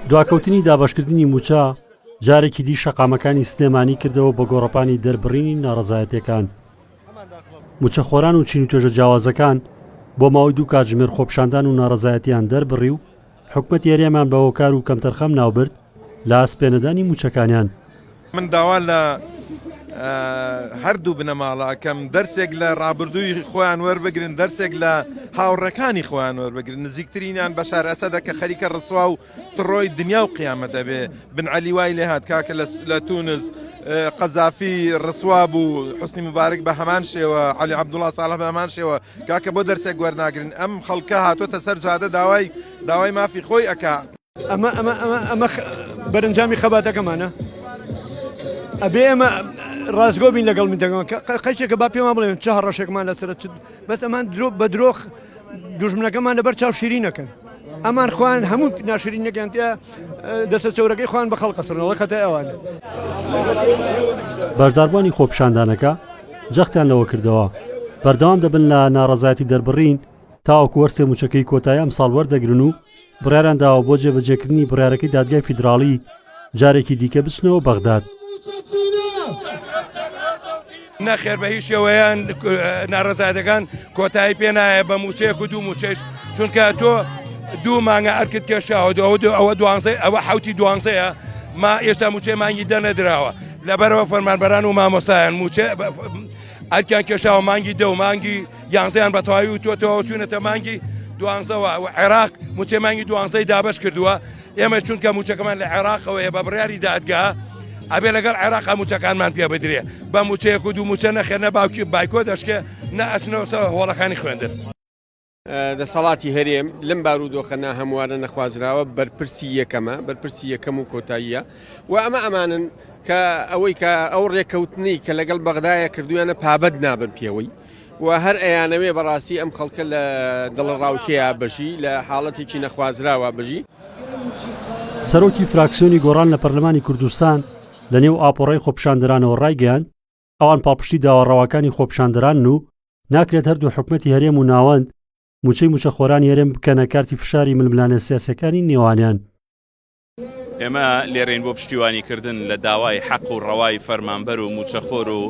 دواکەوتنی دابەشکردنی موچە جارێکی دی شەقامەکانی سلێمانی کردەوە بە گۆڕەپانی دەربڕینی ناڕەزایەتیەکان. موچەخۆران و چین و توێژە جیاوازەکان بۆ ماوەی 2 کاتژمێر خۆپیشاندان و ناڕەزایەتیان دەربڕی و حکومەتی هەرێمان بە هۆکار و کەمتەرخەم ناوبرد لە ئاسپێنەدانی موچەکانیان. من داوا لە هەردوو بنەماڵە کەم دەرسێک لە ڕابردووی خۆیان وەربگرن، دەرسێک لە هاوڕەکانی خۆیان وەربگرن. نزیکترینیان بەشار ئەسەدە کە خەریکە ڕسوا و تڕۆی دنیا و قیامەت دەبێ. بن عەلی وای لێ هات کاکە لە تونس قەزافی ڕسوا بوو، حوسنی مبارک بە هەمان شێوە، عەلی عەبدوڵڵا ساڵح بە هەمان شێوە. کاکە بۆ دەرسێک وەرناگرن. ئەم خەڵکە هاتۆتە سەر جادە داوای مافی خۆی ئەکا. ئەمە بەرەنجامی خەباتەکەمانە. ئەبێ ئەمە ڕازگۆ بین لەگەڵ منتەکەمان قەیچێکە با پێمان بڵێن چه هەڕەشێکمان لەسەر بەس ئەمان بە درۆخ دوژمنەکەمان لەبەر چاو شیرینەکەن. ئەمان خوان هەموو ناشرینەکەیان تیا دەسە چەورەکەی خوان بە خەڵقەسڕنەوە خەتای ئەوانە. بەشداربوانی خۆپیشاندانەکە جەختیان لەوە کردەوە بەردەوام دەبن لە ناڕەزایەتی دەربڕین تاوەکو وەرسێ موچەکەی کۆتایی ئەمساڵ وەردەگرن و بڕیاریان داوە بۆ جێبەجێکردنی بڕیارەکەی دادگای فیدراڵی جارێکی دیکە بچنەوە بەغداد. نەخێر بە هیچ شێوەیان ناڕەزایەتەکان کۆتایی پێ نایە بە موچەیەک و 2 موچەش، چونکە تۆ 2 مانگە ئەرکت کێشاوە ئەوە 12 ئەوە حوتی 12ە ما ئێستا موچەی مانگی دەنەدراوە. لەبەرەوە فەرمانبەران و مامۆسایان موچە ئەرکیان کێشاوە مانگی 2 و مانگی 11یان بەتەواوی و تۆتەوە چوونەتە مانگی 12ەوە. عێراق موچەی مانگی 12ی دابەش کردووە. ئێمە چونکە موچەکەمان لە عێراقەوەیە بە بڕیاری دادگا ئەبێ لەگەڵ عێراق موچەکانمان پێ بدرێ. بە موچەیەک و 2 موچە نەخێنە باوکی بایکۆ دەشکێ نە ئەچنەوە سەر هۆڵەکانی خوێندن. دەسەڵاتی هەرێم لەم بارودۆخەنا هەموارە نەخوازراوە بەرپرسی یەکەمە، بەرپرسی یەکەم و کۆتاییە و ئەمانن کە ئەوەی کە ئەو ڕێکەوتنی کە لەگەڵ بەغدایە کردویانە پابەت نابن پێوەی و هەر ئەیانەوێ بەڕاستی ئەم خەڵکە لە دڵڕاوکەیە بەژی لە حاڵەتێکی نەخوازراوە بژی. سەرۆکی فراکسیۆنی گۆڕان لە پەرلەمانی کوردستان لە نێو ئاپۆڕەی خۆپیشاندەرانەوە ڕایگەیان ئەوان پاڵپشتی داوەڕەوەکانی خۆپیشاندەران و ناکرێت هەردوو حکومەتی هەرێم و ناوەند موچەی موچەخۆرانی هەرێم بکەنە کارتی فشاری ململانە سیاسەکانی نێوانیان. ئێمە لێرەین بۆ پشتیوانیکردن لە داوای حەق و ڕەوای فەرمانبەر و موچەخۆر و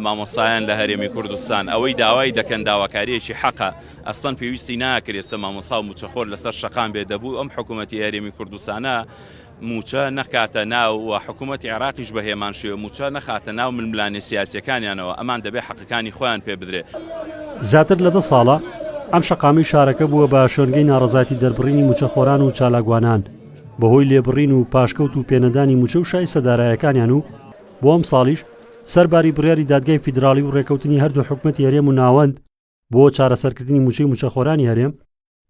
مامۆسایان لە هەرێمی کوردستان. ئەوەی داوای دەکەن داواکاریەکی حەقە، ئەستەن پێویستی ناکرێتە مامۆسا و موچەخۆر لەسەر شەقام بێ. دەبوو ئەم حکوومەتی هەرێمی کوردستانە موچە نەخاتە ناو و حکوومەتی عێراقیش بە هێمان شێوە موچە نەخاتە ناو ململانێ سیاسیەکانیانەوە. ئەمان دەبێ حەقەکانی خۆیان پێ بدرێ. زیاتر لە 10 ساڵە ئەم شەقامی شارەکە بووە بە شوێنگەی ناڕەزایەتی دەربڕینی موچەخۆران و چالاکوانان بەهۆی لێبڕین و پاشکەوت و پێنەدانی موچە و شای سەدارایەکانیان و بۆ ئەم ساڵیش سەرباری بڕیاری دادگای فیدراڵی و ڕێکەوتنی هەردوو حکومەتی هەرێم و ناوەند بۆ چارەسەرکردنی موچەی موچەخۆرانی هەرێم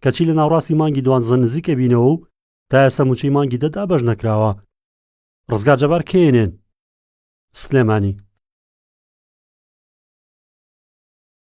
کەچی لە ناوڕاستی مانگی 12 نزیکە بینەوە و تا ئێستا موچەی مانگی 10 دابەش نەکراوە. ڕزگار جەبار کێنێن سلێمانی.